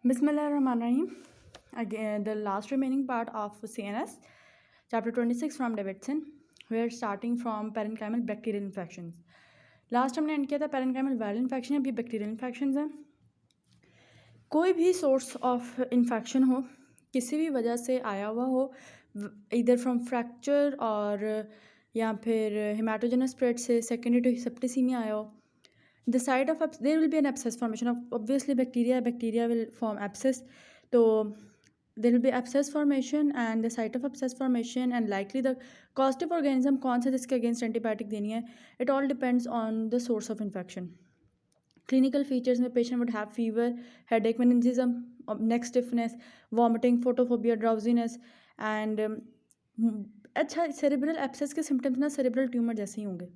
Bismillahirrahmanirrahim. Again, the last remaining part of CNS, chapter 26 from Davidson. We are starting from parenchymal bacterial infections. Last हमने and किया था parenchymal viral infection, अभी bacterial infections हैं. कोई भी source of infection हो, किसी भी वजह से आया हुआ हो, इधर फ्रॉम फ्रैक्चर और या फिर हेमाटोजेनस स्प्रेड से सेकेंडरी टू सेप्टिसीमिया आया हो, the site of there will be an abscess formation of obviously bacteria will form abscess, so there will be abscess formation and the site of abscess formation and likely the causative organism कौन सा जिसके against antibiotic देनी है, it all depends on the source of infection. Clinical features में patient would have fever, headache, meningism, neck stiffness, vomiting, photophobia, drowsiness and अच्छा cerebral abscess के symptoms ना cerebral tumor जैसे ही होंगे.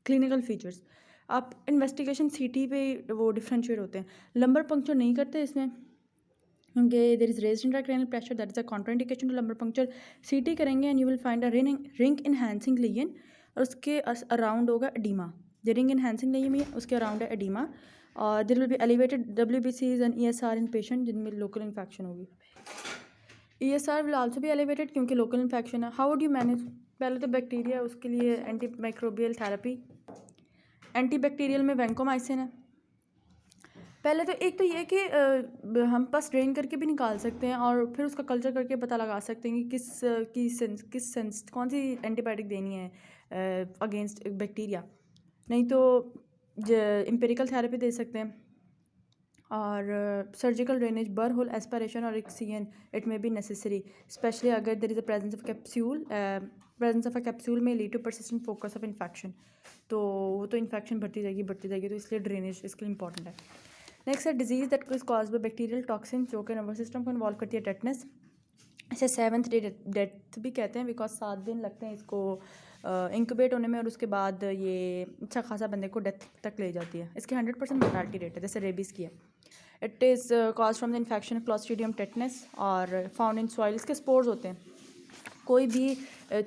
क्लिनिकल फीचर्स आप investigation सीटी पे वो डिफ्रेंशिएट होते हैं. लंबर पंक्चर नहीं करते इसमें क्योंकि there is raised intracranial pressure, that is a contraindication to lumbar puncture. CT करेंगे and you will find a ring enhancing lesion और उसके अराउंड होगा oedema. The ring enhancing lesion में उसके अराउंड है एडिमा और there will be elevated WBCs and ESR in patient जिनमें local infection होगी. ESR विल आल्सो भी एलिवेटेड क्योंकि लोकल इन्फेक्शन है. How would you manage? पहले तो बैक्टीरिया, उसके लिए एंटी माइक्रोबियल थेरेपी. एंटीबैक्टीरियल में वैंकोमाइसिन है. पहले तो एक तो ये कि हम पास ड्रेन करके भी निकाल सकते हैं और फिर उसका कल्चर करके पता लगा सकते हैं कि किस सेंस कौन सी एंटीबायोटिक देनी है अगेंस्ट बैक्टीरिया. नहीं तो एम्पिरिकल थेरेपी दे सकते हैं और surgical drainage, burr hole aspiration और excision it may be necessary, especially अगर there is a presence of a capsule may lead to persistent focus of infection. तो वो तो इन्फेक्शन बढ़ती जाएगी तो इसलिए ड्रेनेज इसके लिए इंपॉर्टेंट है. नेक्स्ट है disease that is cause by bacterial toxin जो कि नर्वस सिस्टम को इन्वॉल्व करती है. टेटनस, इसे 7th डे डेथ भी कहते हैं बिकॉज 7 दिन लगते हैं इसको इंक्यूबेट होने में और उसके बाद ये अच्छा खासा बंदे को डेथ तक ले जाती है. इसकी 100% मोर्टालिटी रेट है जैसे रेबीज़ की है. It is cause from the infection Clostridium tetanus और फाउंड इन सॉइल. इसके स्पोर्स होते हैं. कोई भी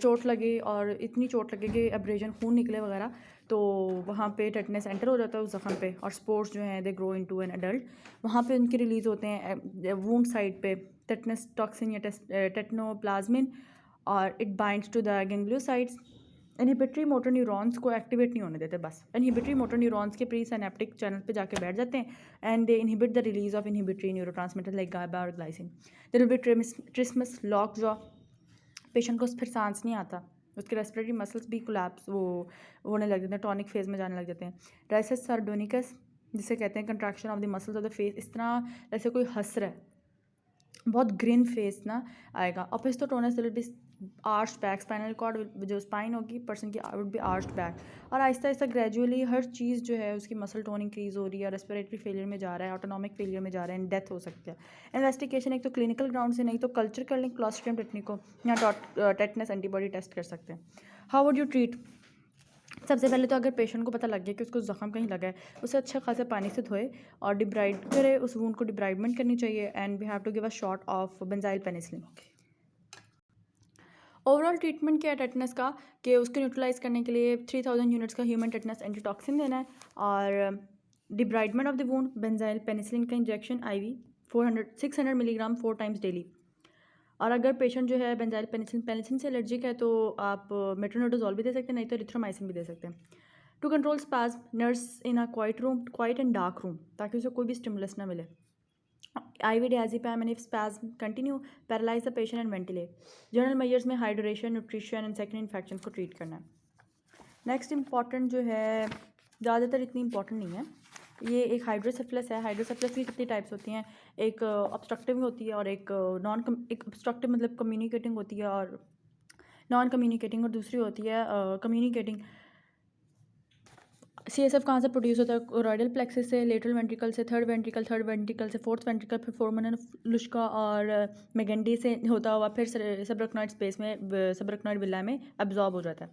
चोट लगे और इतनी चोट लगे कि एब्रेजन खून निकले वगैरह तो वहाँ पे टेटनस एंटर हो जाता है उस ज़ख़म पे और स्पोर्स जो हैं they grow into an adult. वहाँ पे उनके रिलीज़ होते हैं वुंड साइड पे टेटनस टॉक्सिन या टेटनोप्लाज्मिन और it binds to the gangliosides. Inhibitory motor neurons को एक्टिवेट नहीं होने देते. बस इनहिबिटरी मोटर न्यूरॉन्स के प्री सिनेप्टिक चैनल पे जाके बैठ जाते हैं and they inhibit the release of inhibitory neurotransmitter like GABA और glycine. There will be trismus lockjaw. Patient को फिर सांस नहीं आता, उसके रेस्पिरेटरी मसल्स भी कोलैप्स वो होने लग जाते हैं, टॉनिक फेज में जाने लग जाते हैं. राइसेस सार्डोनिकस जिसे कहते हैं contraction of the muscles of the face. इस तरह जैसे कोई हंस रहा है, बहुत ग्रीन फेस ना आएगा. Opisthotonus will be arched back. Spinal cord जो स्पाइन होगी पर्सन की वुड बी आर्च्ड बैक. और आहिस्ता आहिस्ता ग्रेजुअली हर चीज़ जो है उसकी मसल टोन इंक्रीज़ हो रही है, रेस्पिरेटरी फेलियर में जा रहा है, ऑटोनॉमिक फेलियर में जा रहा है एंड डेथ हो सकती है. इन्वेस्टिगेशन एक तो क्लिनिकल ग्राउंड से, नहीं तो कल्चर कर लें क्लॉस्ट्रिडियम टेटनी को या टेटनस एंटीबॉडी टेस्ट कर सकते हैं. How would you treat? सबसे पहले तो अगर पेशेंट को पता लग गया कि उसको ज़ख़म कहीं लगा है, उसे अच्छा खासा पानी से धोए और डिब्राइड करे, उस वूंड को डिब्राइडमेंट करनी चाहिए and we have to give a shot of benzyl penicillin. Overall treatment क्या है टेटनस का कि उसको न्यूट्रलाइज करने के लिए 3000 यूनिट्स का ह्यूमन टेटनस एंटीटॉक्सिन देना है और debridement of the wound benzyl penicillin का injection IV 600 milligram 4 times daily. और अगर पेशेंट जो है बेंजाइल पेनिसिलिन से एलर्जिक है तो आप मेट्रोनिडाज़ोल भी दे सकते हैं, नहीं तो एरिथ्रोमाइसिन भी दे सकते हैं. To control spasm, nurse in a quiet and dark room ताकि उसे कोई भी स्टिमुलस ना मिले. IV diazepam and if spasm continue, paralyze the patient and ventilate. General measures में hydration, nutrition and secondary infection को ट्रीट करना है. नेक्स्ट इंपॉर्टेंट जो है, ज़्यादातर इतनी इंपॉर्टेंट नहीं है, ये एक हाइड्रोसेफलस है. हाइड्रोसेफलस की कितनी टाइप्स होती हैं? एक ऑब्स्ट्रक्टिव होती है और एक ऑब्स्ट्रक्टिव मतलब कम्युनिकेटिंग होती है और नॉन कम्युनिकेटिंग, और दूसरी होती है कम्युनिकेटिंग. CSF कहाँ से प्रोड्यूस होता है? कोरोइडल प्लेक्सिस से, लेटरल वेंट्रिकल से, थर्ड वेंट्रिकल से, फोर्थ वेंट्रिकल, फिर फोरामन लुश्का और मेगेंडी से होता हुआ फिर सबरकनॉइड स्पेस में, सबरकनॉइड विला में एब्जॉर्ब हो जाता है.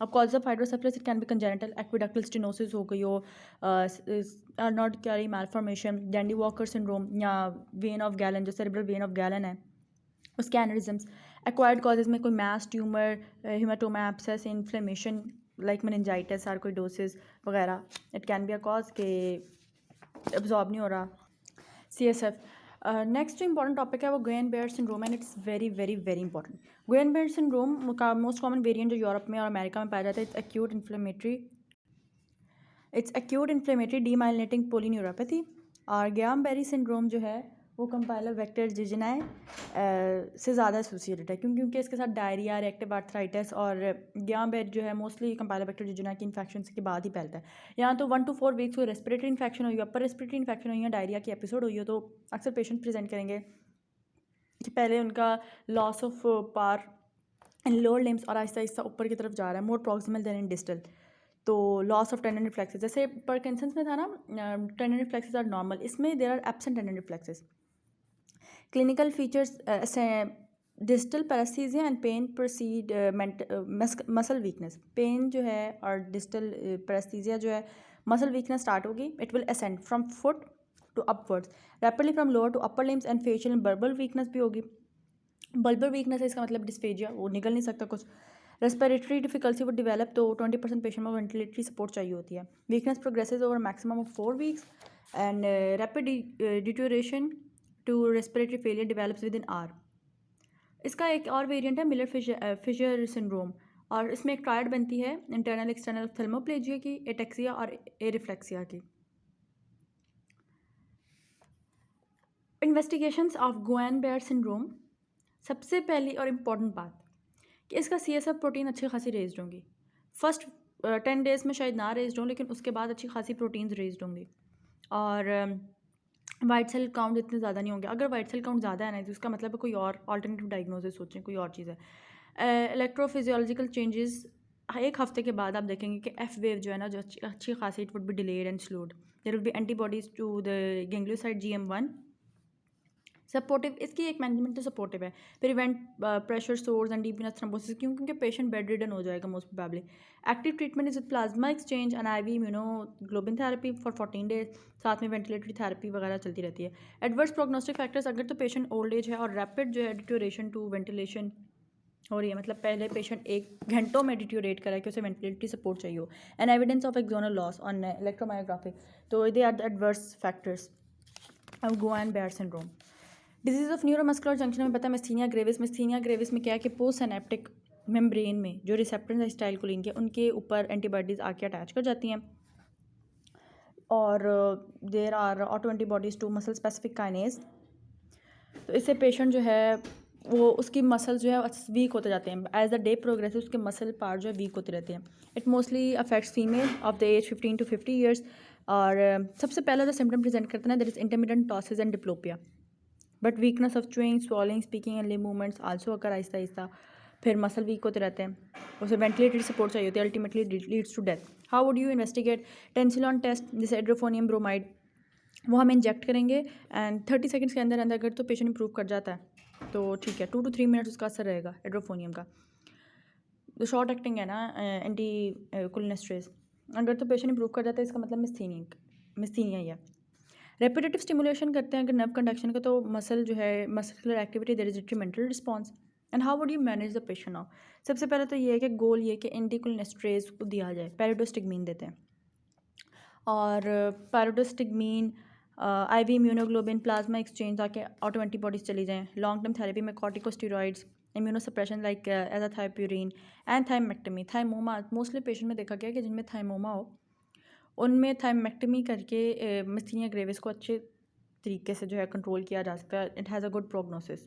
अब cause of hydrocephalus it can be congenital, aqueductal stenosis हो गई हो, Arnold Chiari malformation, Dandy Walker syndrome या वेन ऑफ गैलन जो सेरेब्रल वेन ऑफ गैलन है उसके एनेरिज्म्स. एक्वायर्ड कॉजेज में कोई mass tumour, haematoma, abscess, inflammation like meningitis, sarcoidosis वगैरह. It can be a cause के एब्जॉर्ब नहीं हो रहा CSF. नेक्स्ट जो इंपॉर्टेंट टॉपिक है वो Guillain Barre syndrome and it's very very very important. Guillain Barre syndrome का मोस्ट कॉमन वेरिएंट जो यूरोप में और अमेरिका में पाया जाता है, it's acute inflammatory demyelinating polyneuropathy. और ग्याम बेरी सिंड्रोम जो है वो कंपाइलर वेक्टर जिजनाए से ज़्यादा एसोसिएटेड है, क्योंकि इसके साथ डायरिया, रिएक्टिव आर्थराइटिस और ग्याम बेरी जो है मोस्टली कंपाइलर वेक्टर जिजनाए के इन्फेक्शन के बाद ही फैलता है। यहाँ तो 1 to 4 वीक्स को रेस्पिरेटरी इन्फेक्शन हुई, अपर रेस्पिरेटरी इन्फेक्शन हुई है, डायरिया की एपिसोड हुई हो, तो अक्सर पेशेंट प्रेजेंट करेंगे कि पहले उनका loss of power in lower limbs और आहिस्ता आहिस्ता ऊपर की तरफ जा रहा है, more proximal than in distal. तो लॉस ऑफ टेंडन रिफ्लेक्सेस, जैसे पार्किंसंस में था ना, टेंडन रिफ्लेक्सेस आर नॉर्मल, इसमें there are absent tendon reflexes. Clinical features distal paraesthesia and pain proceed muscle weakness. Pain जो है और डिस्टल पैरेस्थीसिया जो है, मसल वीकनेस स्टार्ट होगी, it will ascend from foot to upwards rapidly from lower to upper limbs and facial and bulbar weakness भी होगी। Bulbar weakness है इसका मतलब डिस्फेजिया, वो निकल नहीं सकता कुछ। रेस्पिरेटरी डिफिकल्टी वो डेवलप, तो 20% पेशेंट में वेंटिलेटरी सपोर्ट चाहिए होती है। Weakness progresses over maximum of 4 weeks and rapid deterioration to respiratory failure develops within are. इसका एक और वेरिएंट है मिलर फिशर सिंड्रोम, और इसमें एक ट्रायड बनती है इंटरनल एक्सटर्नल थर्मोप्लेजिया की, एटेक्सिया और एरिफ्लेक्सिया की। Investigations of Guillain Barre syndrome. सबसे पहली और इम्पॉर्टेंट बात कि इसका CSF प्रोटीन अच्छी खासी रेज्ड होंगी। फर्स्ट 10 डेज़ में शायद ना रेज्ड हों, लेकिन उसके बाद अच्छी खासी प्रोटीन्स रेज्ड होंगी। और वाइट सेल काउंट इतने ज़्यादा नहीं होंगे। अगर वाइट सेल काउंट ज़्यादा है ना, तो उसका मतलब है कोई और ऑल्टरनेटिव डायग्नोसिस सोचें, कोई और चीज़ है। इलेक्ट्रोफिजियोलॉजिकल चेंजेस, एक हफ्ते के बाद आप देखेंगे कि एफ वेव जो है ना, जो अच्छी खासी, it would be delayed and slowed. There will be antibodies to the ganglioside GM1। Supportive, इसकी एक मैनेजमेंट तो सपोर्टिव है। Prevent pressure sores and deep venous thrombosis, क्योंकि पेशेंट बेड रिडन हो जाएगा most probably. Active treatment is with plasma exchange and IV immunoglobulin therapy for 14 days, साथ में ventilatory therapy वगैरह चलती रहती है। एडवर्स प्रोग्नोस्टिक फैक्टर्स, अगर तो पेशेंट ओल्ड एज है और रैपिड जो है डिटोरेशन टू वेंटिलेशन हो रही है, मतलब पहले पेशेंट 1 घंटों में डिटोरेट करा है कि उसे वेंटिलेटरी सपोर्ट चाहिए हो, and evidence of axonal loss on electromyography, तो they are the adverse factors of Guillain Barre syndrome. Disease of neuromuscular junction में पता है मिस्थीनिया ग्रेविस। मिस्थीनिया ग्रेविस में क्या है कि पोस्ट सिनेप्टिक मेम्ब्रेन में जो रिसेप्टर्स हैं एसिटाइलकोलिन के, उनके ऊपर एंटीबॉडीज़ आके अटैच कर जाती हैं, और there are autoantibodies to muscle specific kinase. तो इससे पेशेंट जो है वो उसकी मसल जो है वीक होते जाते हैं, एज द डे प्रोग्रेस उसके मसल पार्ट जो है वीक होते रहते हैं। It mostly affects female of the age 15 to 50 years. और सबसे पहला जो सिम्टम प्रेजेंट करते हैं that is intermittent ptosis and diplopia, but weakness of chewing, swallowing, speaking and limb movements also occur आहिस्ता आहिस्ता। फिर मसल वीक होते रहते हैं, उसे वेंटिलेटरी सपोर्ट चाहिए होती है, ultimately leads to death. How would you investigate? Tensilon test, जैसे एड्रोफोनियम ब्रोमाइड, वो हम इंजेक्ट करेंगे एंड 30 सेकंड्स के अंदर अंदर अगर तो पेशेंट इंप्रूव कर जाता है तो ठीक है, 2 to 3 मिनट्स उसका असर रहेगा एड्रोफोनियम का। तो शॉर्ट एक्टिंग है ना एंटी कोलिनेस्ट्रेज, अगर तो पेशेंट इंप्रूव कर जाता है इसका मतलब मिस्थीनिया ही है। रेपिटेटिव स्टिमुलेशन करते हैं अगर नर्व कंडक्शन का, तो मसल जो है muscular activity there is detrimental response. And how would you manage the patient now? सबसे पहले तो ये है कि गोल ये कि एंटीकोलिनेस्ट्रेज को दिया जाए, पैराडोस्टिगमीन देते हैं, और pyridostigmine, IV immunoglobulin, plasma exchange, ताकि ऑटो एंटीबॉडीज़ चली जाएँ। लॉन्ग टर्म थेरेपी में corticosteroids, immunosuppression like azathioprine and thymectomy. Thymoma, mostly patient में देखा गया कि जिनमें थाइमोमा हो उनमें थाइमेक्टमी करके मिस्थीनिया ग्रेविस को अच्छे तरीके से जो है कंट्रोल किया जा सकता है। It has a good prognosis.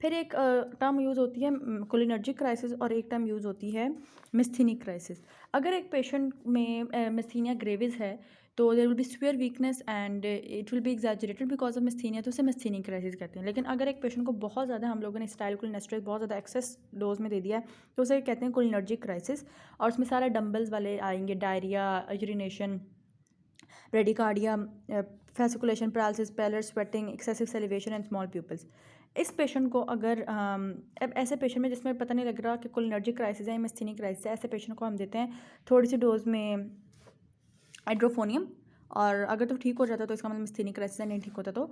फिर एक टर्म यूज़ होती है कोलिनर्जिक क्राइसिस, और एक टर्म यूज़ होती है मिस्थीनिक क्राइसिस। अगर एक पेशेंट में मिस्थीनिया ग्रेविस है तो there will be severe weakness and it will be exaggerated because of myasthenia, तो उसे मिस्थीनिक क्राइसिस कहते हैं। लेकिन अगर एक पेशेंट को बहुत ज़्यादा हम लोगों ने एसिटाइलकोलिनेस्ट्रेज बहुत ज़्यादा एक्सेस डोज में दे दिया है तो उसे कहते हैं कोलिनर्जिक क्राइसिस, और उसमें सारे डम्बल्स वाले आएंगे, diarrhoea, urination, bradycardia, fasciculation, paralysis, pallor, sweating, excessive salivation and small pupils. इस पेशेंट को अगर अब ऐसे पेशेंट में जिसमें पता नहीं लग रहा कि कोलिनर्जिक क्राइसिस है या मिस्थीनिक क्राइसिस है, ऐसे पेशेंट को हम देते हैं थोड़ी सी डोज में एड्रोफोनियम, और अगर तो ठीक हो जाता तो इसका मतलब मिस्थीनिक क्राइसिस है, नहीं ठीक होता तो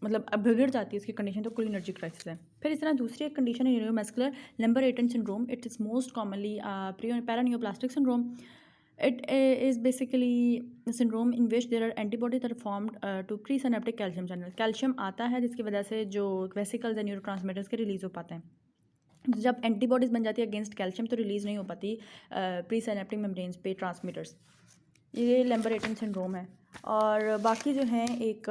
मतलब अब बिगड़ जाती है उसकी कंडीशन, तो कोलिनर्जिक क्राइसिस है। फिर इस तरह दूसरी एक कंडीशन है neuromuscular lumbar-Eton syndrome. It is most commonly paraneoplastic syndrome. It is basically a syndrome in which there are antibodies that are formed to presynaptic calcium channel. Calcium आता है जिसकी वजह से जो वेसिकल्स या न्यूरोट्रांसमीटर्स के रिलीज़ हो पाते हैं। जब एंटीबॉडीज़ बन जाती है अगेंस्ट कैल्शियम तो रिलीज़ नहीं हो पाती प्रीसिनेप्टिक मेम्ब्रेन्स पे ट्रांसमीटर्स। ये लैम्बरेटन सिंड्रोम है। और बाकी जो हैं एक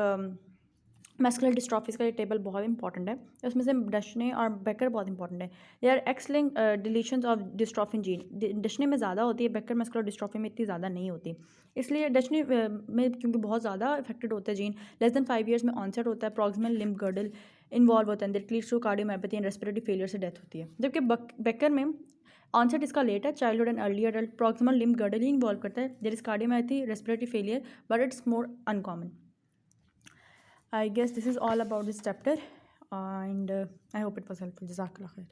मस्कुलर डिस्ट्रॉफीज का ये टेबल बहुत इंपॉर्टेंट है। उसमें से डशने और बेकर बहुत इंपॉर्टेंट है। They are exon deletions of dystrophin gene Duchenne में ज़्यादा होती है, बेकर मस्कुलर डिस्ट्रॉफी में इतनी ज़्यादा नहीं होती। इसलिए डशने में क्योंकि बहुत ज़्यादा इफेक्टेड होता है जीन, लेस दैन 5 ईयर्स में ऑनसेट होता है, प्रॉक्सिमल लिम्ब गर्डल इन्वॉल्व होता है, that leads to cardiomyopathy and respiratory failure से डेथ होती है। जबकि बेकर में ऑनसेट इसका लेट है, childhood and early adult, proximal limb girdle ही इन्वॉल्व करता है, there is cardiomyopathy, respiratory failure, but it's more uncommon. I guess this is all about this chapter, and I hope it was helpful. Jazakallah khair.